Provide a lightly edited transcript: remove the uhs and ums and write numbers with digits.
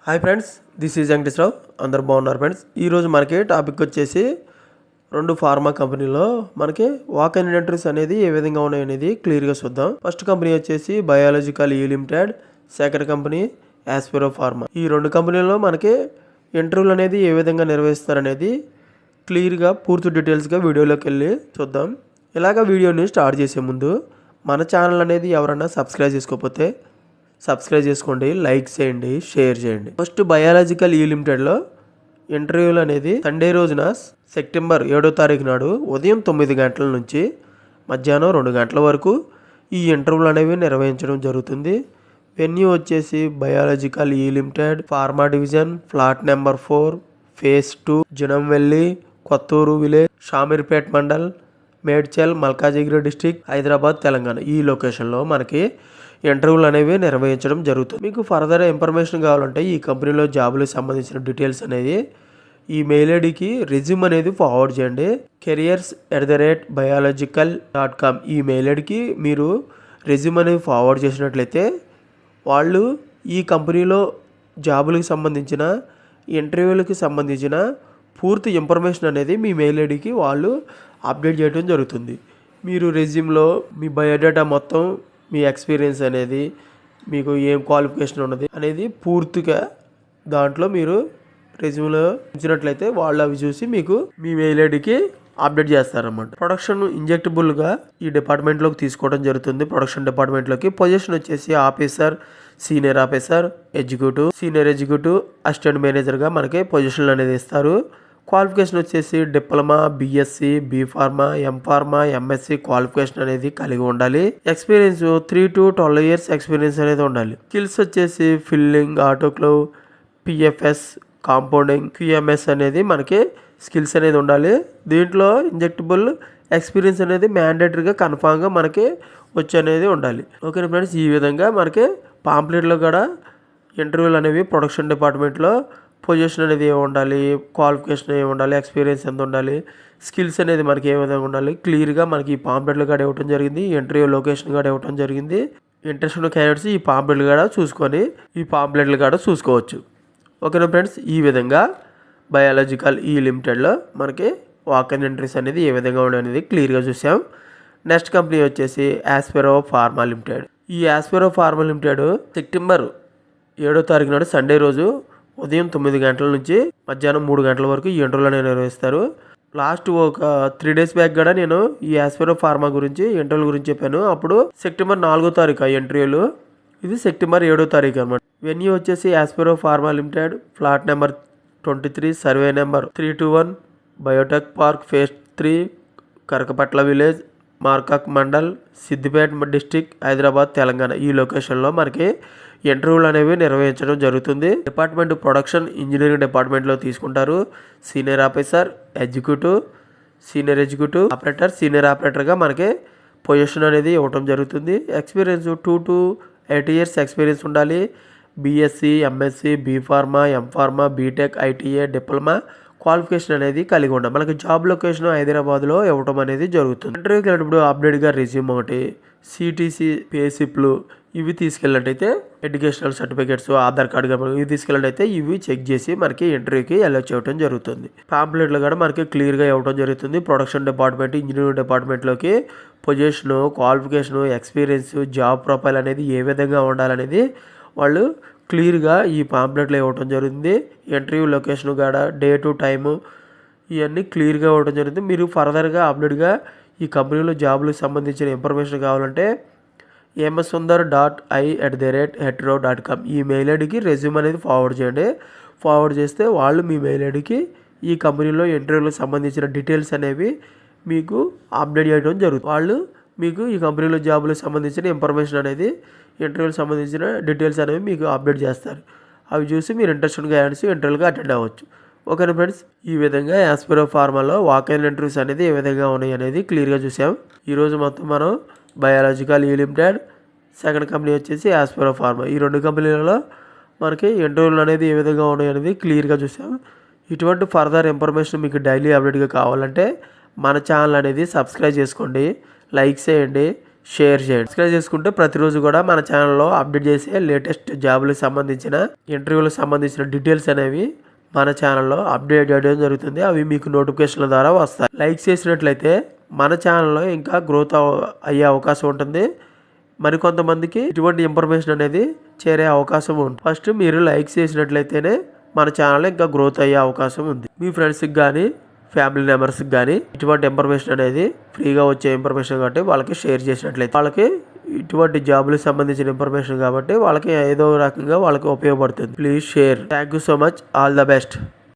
Hi friends, this is Venkateswararao. అందరు బాగున్నారు friends. ఈరోజు మనకి టాపిక్ వచ్చేసి రెండు ఫార్మా కంపెనీలో మనకి వాక్ ఇన్ ఎంట్రీస్ అనేది ఏ విధంగా ఉన్నాయి అనేది క్లియర్గా చూద్దాం. ఫస్ట్ కంపెనీ వచ్చేసి Biological E limited, second company యాస్పిరో pharma. ఈ రెండు కంపెనీల్లో మనకి ఇంటర్వ్యూలు అనేది ఏ విధంగా నిర్వహిస్తారనేది క్లియర్గా పూర్తి డీటెయిల్స్గా వీడియోలోకి వెళ్ళి చూద్దాం. ఇలాగ వీడియోని స్టార్ట్ చేసే ముందు మన ఛానల్ అనేది ఎవరైనా సబ్స్క్రైబ్ చేసుకోకపోతే సబ్స్క్రైబ్ చేసుకోండి, లైక్ చేయండి, షేర్ చేయండి. ఫస్ట్ బయాలజికల్ ఈ లిమిటెడ్లో ఇంటర్వ్యూలు అనేది సండే రోజున సెప్టెంబర్ 7వ తారీఖు నాడు ఉదయం 9 గంటల నుంచి మధ్యాహ్నం 2 గంటల వరకు ఈ ఇంటర్వ్యూలు అనేవి నిర్వహించడం జరుగుతుంది. వెన్యూ వచ్చేసి Biological E Limited, pharma division, flat number 4, phase 2, Janamvelli, Kothur village, Shamirpet mandal, Medchal, Malkajgiri district, Hyderabad, Telangana. ఈ లొకేషన్లో మనకి ఇంటర్వ్యూలు అనేవి నిర్వహించడం జరుగుతుంది. మీకు ఫర్దర్ ఇన్ఫర్మేషన్ కావాలంటే ఈ కంపెనీలో జాబులకు సంబంధించిన డీటెయిల్స్ అనేది ఈ మెయిల్ ఐడికి రెజ్యూమ్ అనేది ఫార్వర్డ్ చేయండి. careers@biological.com ఈ మెయిల్ ఐడికి మీరు రెజ్యూమ్ అనేది ఫార్వర్డ్ చేసినట్లయితే వాళ్ళు ఈ కంపెనీలో జాబులకు సంబంధించిన ఇంటర్వ్యూలకు సంబంధించిన పూర్తి ఇన్ఫర్మేషన్ అనేది మీ మెయిల్ ఐడికి వాళ్ళు అప్డేట్ చేయడం జరుగుతుంది. మీరు రెజ్యూమ్లో మీ బయోడేటా మొత్తం, మీ ఎక్స్పీరియన్స్ అనేది, మీకు ఏం క్వాలిఫికేషన్ ఉన్నది అనేది పూర్తిగా దాంట్లో మీరు రెజ్యూమ్లో ఇచ్చినట్లయితే వాళ్ళు అవి చూసి మీకు మీ మెయిల్ ఐడికి అప్డేట్ చేస్తారన్నమాట. ప్రొడక్షన్ ఇంజెక్టబుల్గా ఈ డిపార్ట్మెంట్లోకి తీసుకోవడం జరుగుతుంది. ప్రొడక్షన్ డిపార్ట్మెంట్లోకి పొజిషన్ వచ్చేసి officer, senior officer, executive, senior executive, assistant మేనేజర్గా మనకి పొజిషన్లు అనేది ఇస్తారు. క్వాలిఫికేషన్ వచ్చేసి diploma, BSc, B pharma, M pharma, MSc qualification అనేది కలిగి ఉండాలి. ఎక్స్పీరియన్స్ 3 to 12 years ఎక్స్పీరియన్స్ అనేది ఉండాలి. స్కిల్స్ వచ్చేసి ఫిల్లింగ్, ఆటోక్లోవ్, పిఎఫ్ఎస్, కాంపౌండింగ్, క్యూఎంఎస్ అనేది మనకి స్కిల్స్ అనేది ఉండాలి. దీంట్లో ఇంజెక్టబుల్ ఎక్స్పీరియన్స్ అనేది మ్యాండేటరీగా కన్ఫామ్గా మనకి వచ్చి అనేది ఉండాలి. ఓకే ఫ్రెండ్స్, ఈ విధంగా మనకి పాంప్లెట్లో కూడా ఇంటర్వ్యూలు అనేవి ప్రొడక్షన్ డిపార్ట్మెంట్లో పొజిషన్ అనేది ఏమి ఉండాలి, క్వాలిఫికేషన్ ఏమి ఉండాలి, ఎక్స్పీరియన్స్ ఎంత ఉండాలి, స్కిల్స్ అనేది మనకి ఏ విధంగా ఉండాలి క్లియర్గా మనకి ఈ పాంప్లెట్లు కూడా ఇవ్వడం జరిగింది. ఇంటర్వ్యూ లొకేషన్ కూడా ఇవ్వడం జరిగింది. ఇంట్రెస్ట్ ఉన్న క్యాండిడేట్స్ ఈ పాంప్లెట్లు కూడా చూసుకొని ఈ పాంప్లెట్లు కూడా చూసుకోవచ్చు. ఓకేనా ఫ్రెండ్స్, ఈ విధంగా బయాలజికల్ ఈ లిమిటెడ్లో మనకి వాక్ ఇన్ ఎంట్రీస్ అనేది ఏ విధంగా ఉన్నాయి అనేది క్లియర్గా చూసాం. నెక్స్ట్ కంపెనీ వచ్చేసి యాస్పిరో ఫార్మా లిమిటెడ్. ఈ యాస్పిరో ఫార్మా లిమిటెడ్ సెప్టెంబర్ 7వ తారీఖు నాడు సండే రోజు ఉదయం 9 గంటల నుంచి మధ్యాహ్నం 3 గంటల వరకు ఈ ఇంటర్వ్యూలు అనేవి నిర్వహిస్తారు. లాస్ట్ ఒక 3 days బ్యాక్ కూడా నేను ఈ యాస్పిరో ఫార్మా గురించి ఇంటర్వ్యూ గురించి చెప్పాను. అప్పుడు సెప్టెంబర్ 4వ తారీఖు ఆ ఇంటర్వ్యూలు, ఇది సెప్టెంబర్ 7వ తారీఖు అనమాట. వెన్యూ వచ్చేసి Aspiro pharma limited, flat number 23, survey number 321, biotech park, phase 3, Karakapatla village, Markook mandal, Siddipet district, Hyderabad, Telangana. ఈ లొకేషన్లో మనకి ఇంటర్వ్యూలు అనేవి నిర్వహించడం జరుగుతుంది. డిపార్ట్మెంట్ ప్రొడక్షన్ ఇంజనీరింగ్ డిపార్ట్మెంట్లో తీసుకుంటారు. Senior officer, executive, senior executive, operator, senior ఆపరేటర్గా మనకి పొజిషన్ అనేది ఇవ్వడం జరుగుతుంది. ఎక్స్పీరియన్స్ 2 to 8 years ఎక్స్పీరియన్స్ ఉండాలి. BSc, MSc, B pharma, M pharma, BTech, ITA, diploma qualification అనేది కలిగి ఉండాలి. మనకి జాబ్ లొకేషన్ హైదరాబాద్లో ఇవ్వడం అనేది జరుగుతుంది. ఇంటర్వ్యూకి వెళ్ళినప్పుడు అప్డేట్గా రెజ్యూమ్ ఒకటి, సిటీసీ పే స్లిప్లు ఇవి తీసుకెళ్ళినట్టయితే, ఎడ్యుకేషనల్ సర్టిఫికేట్స్, ఆధార్ కార్డు ఇవి తీసుకెళ్ళినట్టయితే ఇవి చెక్ చేసి మనకి ఇంటర్వ్యూకి అలౌ చేయడం జరుగుతుంది. పాంప్లెట్లు కూడా మనకి క్లియర్గా ఇవ్వడం జరుగుతుంది. ప్రొడక్షన్ డిపార్ట్మెంట్, ఇంజనీరింగ్ డిపార్ట్మెంట్లోకి position, qualification, experience, job profile అనేది ఏ విధంగా ఉండాలనేది వాళ్ళు క్లియర్గా ఈ పాంప్లెట్లో ఇవ్వడం జరుగుతుంది. ఇంటర్వ్యూ లొకేషన్ కూడా, డేటు, టైము ఇవన్నీ క్లియర్గా ఇవ్వడం జరుగుతుంది. మీరు ఫర్దర్గా అప్డేట్గా ఈ కంపెనీలో జాబులకు సంబంధించిన ఇన్ఫర్మేషన్ కావాలంటే msundar.i@hetero.com ఈ మెయిల్ ఐడికి రెజ్యూమ్ అనేది ఫార్వర్డ్ చేయండి. ఫార్వర్డ్ చేస్తే వాళ్ళు మీ మెయిల్ ఐడికి ఈ కంపెనీలో ఇంటర్వ్యూలకు సంబంధించిన డీటెయిల్స్ అనేవి మీకు అప్డేట్ చేయడం జరుగుతుంది. వాళ్ళు మీకు ఈ కంపెనీలో జాబులకు సంబంధించిన ఇన్ఫర్మేషన్ అనేది, ఇంటర్వ్యూలకు సంబంధించిన డీటెయిల్స్ అనేవి మీకు అప్డేట్ చేస్తారు. అవి చూసి మీరు ఇంట్రెస్ట్గా యాడ్స్ ఇంటర్వ్యూకి అటెండ్ అవ్వచ్చు. ఓకేనా ఫ్రెండ్స్, ఈ విధంగా యాస్పిరో ఫార్మాలో వాక్ ఇన్ ఇంటర్వ్యూస్ అనేది ఏ విధంగా ఉన్నాయి అనేది క్లియర్గా చూసాం. ఈరోజు మొత్తం మనం biological E limited, second company వచ్చేసి యాస్పిరో ఫార్మా, ఈ రెండు కంపెనీలలో మనకి ఇంటర్వ్యూలు అనేది ఏ విధంగా ఉన్నాయి అనేది క్లియర్గా చూసాం. ఇటువంటి ఫర్దర్ ఇన్ఫర్మేషన్ మీకు డైలీ అప్డేట్గా కావాలంటే మన ఛానల్ అనేది సబ్స్క్రైబ్ చేసుకోండి, లైక్ చేయండి, షేర్ చేయండి. సబ్స్క్రైబ్ చేసుకుంటే ప్రతిరోజు కూడా మన ఛానల్లో అప్డేట్ చేసే లేటెస్ట్ జాబులకు సంబంధించిన ఇంటర్వ్యూలకు సంబంధించిన డీటెయిల్స్ అనేవి మన ఛానల్లో అప్డేట్ చేయడం జరుగుతుంది. అవి మీకు నోటిఫికేషన్ల ద్వారా వస్తాయి. లైక్ చేసినట్లయితే మన ఛానల్లో ఇంకా గ్రోత్ అయ్యే అవకాశం ఉంటుంది. మరికొంతమందికి ఇటువంటి ఇన్ఫర్మేషన్ అనేది చేరే అవకాశం ఉంది. ఫస్ట్ మీరు లైక్ చేసినట్లయితేనే మన ఛానల్ ఇంకా గ్రోత్ అయ్యే అవకాశం ఉంది. మీ ఫ్రెండ్స్కి కానీ ఫ్యామిలీ మెంబర్స్కి కానీ ఇటువంటి ఇన్ఫర్మేషన్ అనేది ఫ్రీగా వచ్చే ఇన్ఫర్మేషన్ కాబట్టి వాళ్ళకి షేర్ చేసినట్లయితే వాళ్ళకి ఇటువంటి జాబులకు సంబంధించిన ఇన్ఫర్మేషన్ కాబట్టి వాళ్ళకి ఏదో రకంగా వాళ్ళకి ఉపయోగపడుతుంది. Please share. Thank you so much. All the best.